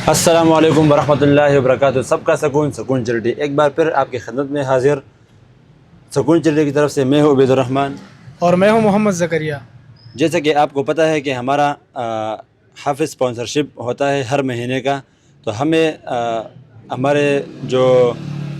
السلام علیکم ورحمۃ اللہ وبرکاتہ. سب کا سکون چیریٹی ایک بار پھر آپ کی خدمت میں حاضر. سکون چیریٹی کی طرف سے میں ہوں عبید الرحمن اور میں ہوں محمد زکریا. جیسا کہ آپ کو پتہ ہے کہ ہمارا حافظ اسپانسرشپ ہوتا ہے ہر مہینے کا، تو ہمیں ہمارے جو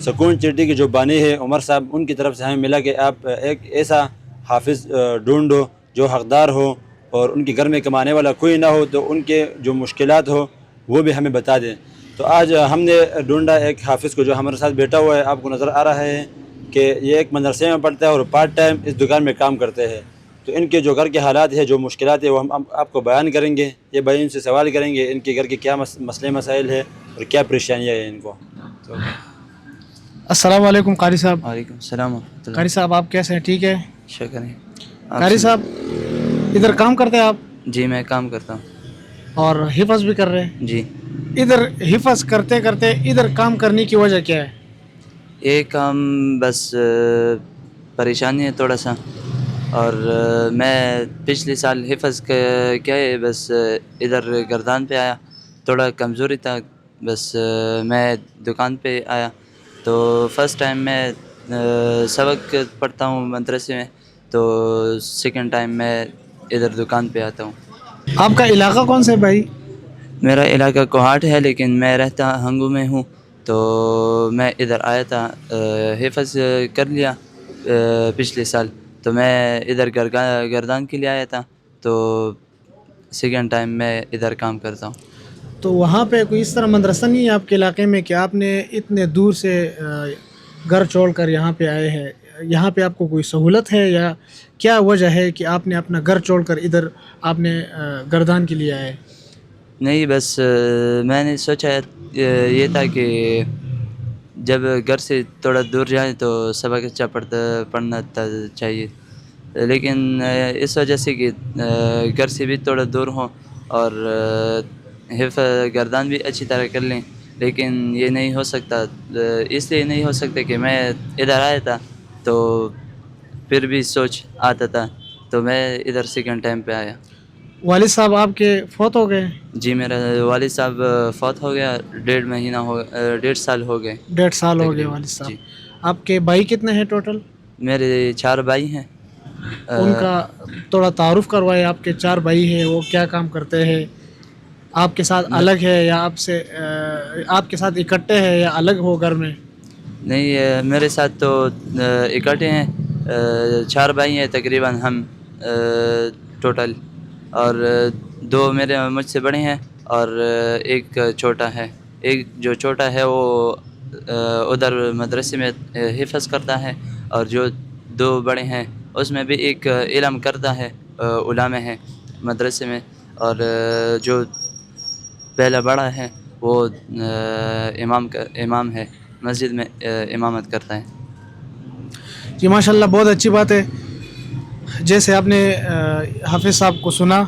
سکون چیریٹی کے جو بانی ہے عمر صاحب، ان کی طرف سے ہمیں ملا کہ آپ ایک ایسا حافظ ڈھونڈو جو حقدار ہو اور ان کے گھر میں کمانے والا کوئی نہ ہو، تو ان کے جو مشکلات ہو وہ بھی ہمیں بتا دیں. تو آج ہم نے ڈھونڈا ایک حافظ کو جو ہمارے ساتھ بیٹھا ہوا ہے. آپ کو نظر آ رہا ہے کہ یہ ایک مدرسے میں پڑھتا ہے اور پارٹ ٹائم اس دکان میں کام کرتے ہیں. تو ان کے جو گھر کے حالات ہیں، جو مشکلات ہیں، وہ ہم آپ کو بیان کریں گے. یہ بھائی ان سے سوال کریں گے ان کے گھر کے کیا مسئلے مسائل ہے اور کیا پریشانیاں ہیں ان کو. السلام علیکم قاری صاحب. وعلیکم السلام ورحمۃ اللہ. قاری صاحب آپ کیسے ہیں؟ ٹھیک ہے. شکر ہے. قاری صاحب ادھر کام کرتے ہیں آپ؟ جی میں کام کرتا ہوں. اور حفظ بھی کر رہے ہیں؟ جی. ادھر حفظ کرتے کرتے ادھر کام کرنے کی وجہ کیا ہے؟ یہ کام بس پریشانی ہے تھوڑا سا، اور میں پچھلے سال حفظ کیا ہے، بس ادھر گردان پہ آیا، تھوڑا کمزوری تھا، بس میں دکان پہ آیا. تو فرسٹ ٹائم میں سبق پڑھتا ہوں مدرسے میں، تو سیکنڈ ٹائم میں ادھر دکان پہ آتا ہوں. آپ کا علاقہ کون سا ہے بھائی؟ میرا علاقہ کوہاٹ ہے، لیکن میں رہتا ہنگو میں ہوں. تو میں ادھر آیا تھا، حفظ کر لیا پچھلے سال. تو میں ادھر گردان کے لیے آیا تھا، تو سیکنڈ ٹائم میں ادھر کام کرتا ہوں. تو وہاں پہ کوئی اس طرح مدرسہ نہیں ہے آپ کے علاقے میں کہ آپ نے اتنے دور سے گھر چھوڑ کر یہاں پہ آئے ہیں؟ یہاں پہ آپ کو کوئی سہولت ہے یا کیا وجہ ہے کہ آپ نے اپنا گھر چھوڑ کر ادھر آپ نے گردان کے لیے آئے؟ نہیں، بس میں نے سوچا یہ تھا کہ جب گھر سے تھوڑا دور جائیں تو سبق اچھا پڑھنا چاہیے. لیکن اس وجہ سے کہ گھر سے بھی تھوڑا دور ہوں اور حفظ گردان بھی اچھی طرح کر لیں، لیکن یہ نہیں ہو سکتا. اس لیے نہیں ہو سکتا کہ میں ادھر آیا تھا تو پھر بھی سوچ آتا تھا، تو میں ادھر سیکنڈ ٹائم پہ آیا. والد صاحب آپ کے فوت ہو گئے؟ جی میرا والد صاحب فوت ہو گیا، 1.5 سال ہو گئے. 1.5 سال ہو گئے تقریباً. والد صاحب. جی. آپ کے بھائی کتنے ہیں ٹوٹل؟ میرے 4 بھائی ہیں. ان کا تھوڑا تعارف کروائے. آپ کے 4 بھائی ہیں، وہ کیا کام کرتے ہیں؟ آپ کے ساتھ الگ ہے یا آپ کے ساتھ اکٹھے ہیں یا الگ ہو گھر میں؟ نہیں، میرے ساتھ تو اکٹھے ہیں. 4 بھائی ہیں تقریباً ہم ٹوٹل، اور 2 میرے مجھ سے بڑے ہیں اور ایک چھوٹا ہے. ایک جو چھوٹا ہے وہ ادھر مدرسے میں حفظ کرتا ہے، اور جو 2 بڑے ہیں اس میں بھی ایک علم کرتا ہے، علامہ ہے مدرسے میں. اور جو پہلا بڑا ہے وہ امام ہے، مسجد میں امامت کرتا ہے. جی ماشاء اللہ، بہت اچھی بات ہے. جیسے آپ نے حافظ صاحب کو سنا،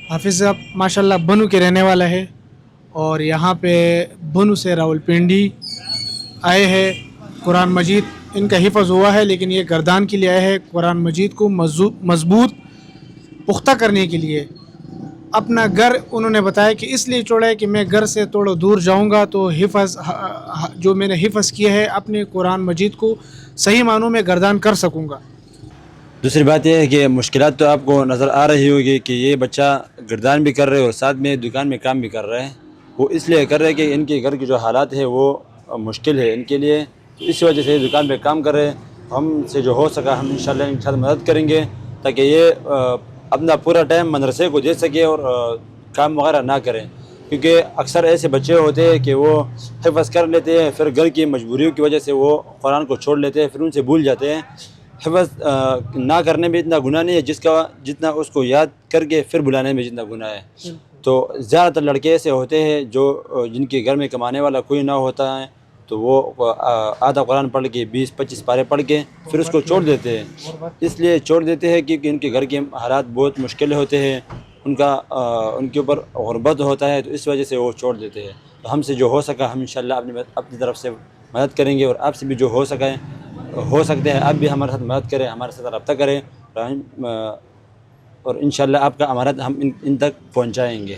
حافظ صاحب ماشاء اللہ بنو کے رہنے والا ہے، اور یہاں پہ بنو سے راولپنڈی آئے ہیں. قرآن مجید ان کا حفظ ہوا ہے، لیکن یہ گردان کے لیے آئے ہیں قرآن مجید کو مضبوط پختہ کرنے کے لیے. اپنا گھر انہوں نے بتایا کہ اس لیے چھوڑا ہے کہ میں گھر سے تھوڑا دور جاؤں گا تو حفظ جو میں نے حفظ کیا ہے اپنے قرآن مجید کو صحیح معنوں میں گردان کر سکوں گا. دوسری بات یہ ہے کہ مشکلات تو آپ کو نظر آ رہی ہوگی کہ یہ بچہ گردان بھی کر رہے اور ساتھ میں دکان میں کام بھی کر رہے ہیں. وہ اس لیے کر رہے کہ ان کے گھر کے جو حالات ہیں وہ مشکل ہے ان کے لیے، تو اس وجہ سے دکان پہ کام کر رہے ہیں. ہم سے جو ہو سکا ہم انشاءاللہ مدد کریں گے تاکہ یہ اپنا پورا ٹائم مدرسے کو دے سکے اور کام وغیرہ نہ کریں. کیونکہ اکثر ایسے بچے ہوتے ہیں کہ وہ حفظ کر لیتے ہیں، پھر گھر کی مجبوریوں کی وجہ سے وہ قرآن کو چھوڑ لیتے ہیں، پھر ان سے بھول جاتے ہیں. حفظ نہ کرنے میں اتنا گناہ نہیں ہے جتنا اس کو یاد کر کے پھر بلانے میں جتنا گناہ ہے. تو زیادہ تر لڑکے ایسے ہوتے ہیں جن کے گھر میں کمانے والا کوئی نہ ہوتا ہے، تو وہ آدھا قرآن پڑھ کے 20-25 پارے پڑھ کے پھر اس کو چھوڑ دیتے ہیں. اس لیے چھوڑ دیتے ہیں کیونکہ ان کے گھر کے حالات بہت مشکل ہوتے ہیں، ان کے اوپر غربت ہوتا ہے، تو اس وجہ سے وہ چھوڑ دیتے ہیں. تو ہم سے جو ہو سکا ہم انشاءاللہ اپنی طرف سے مدد کریں گے، اور آپ سے بھی جو ہو سکتے ہیں آپ بھی ہمارے ساتھ مدد کریں، ہمارے ساتھ رابطہ کریں، اور انشاءاللہ آپ کا امانت ہم ان تک پہنچائیں گے.